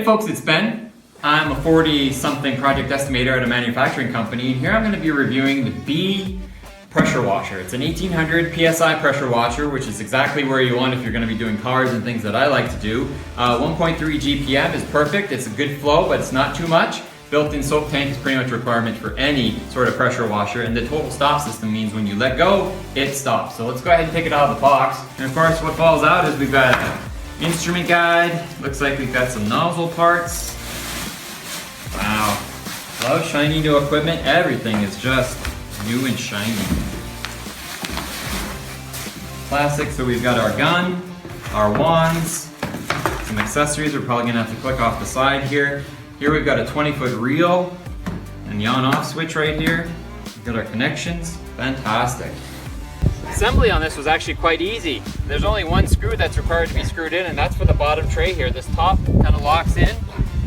folks, it's Ben. I'm a 40-something project estimator at a manufacturing company, and here I'm going to be reviewing the B pressure washer. It's an 1800 PSI pressure washer, which is exactly where you want if you're going to be doing cars and things that I like to do. 1.3 GPM is perfect. It's a good flow, but it's not too much. Built-in soap tank is pretty much a requirement for any sort of pressure washer, and the total stop system means when you let go, it stops. So let's go ahead and take it out of the box. And of course, what falls out is we've got an instrument guide. Looks like we've got some nozzle parts. Wow, love shiny new equipment. Everything is just new and shiny. Plastic, so we've got our gun, our wands, some accessories. We're probably gonna have to click off the side here. Here we've got a 20-foot reel and the on-off switch right here. We've got our connections. Fantastic. Assembly on this was actually quite easy. There's only one screw that's required to be screwed in, and that's for the bottom tray here. This top kind of locks in.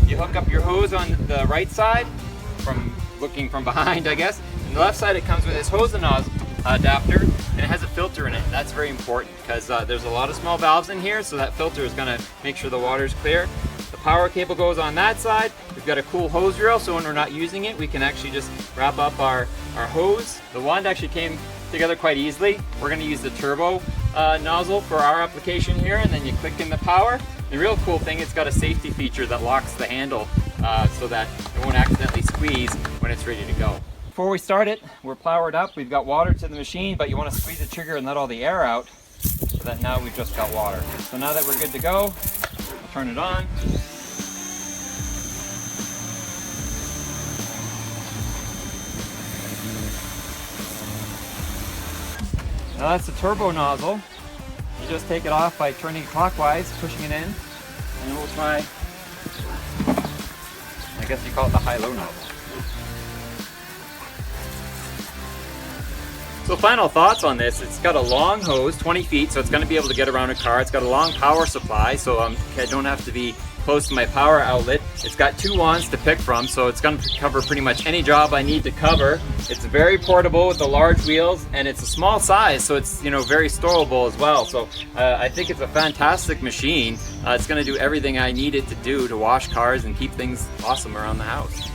You hook up your hose on the right side, from looking from behind, I guess. On the left side, it comes with this hose and nozzle adapter, and it has a filter in it. That's very important because there's a lot of small valves in here, so that filter is going to make sure the water is clear. The power cable goes on that side. We've got a cool hose reel, so when we're not using it, we can actually just wrap up our hose. The wand actually came together quite easily. We're going to use the turbo nozzle for our application here, and then you click in the power. The real cool thing, it's got a safety feature that locks the handle so that it won't accidentally squeeze when it's ready to go. Before we start it, we're powered up. We've got water to the machine, but you want to squeeze the trigger and let all the air out so that now we've just got water. So now that we're good to go, I'll turn it on. Now that's the turbo nozzle. You just take it off by turning clockwise, pushing it in, and we'll try, I guess you call it the high-low nozzle. So final thoughts on this, it's got a long hose, 20 feet, so it's going to be able to get around a car. It's got a long power supply, so I don't have to be close to my power outlet. It's got two wands to pick from, so it's going to cover pretty much any job I need to cover. It's very portable with the large wheels, and it's a small size, so it's very storable as well. So I think it's a fantastic machine. It's going to do everything I need it to do to wash cars and keep things awesome around the house.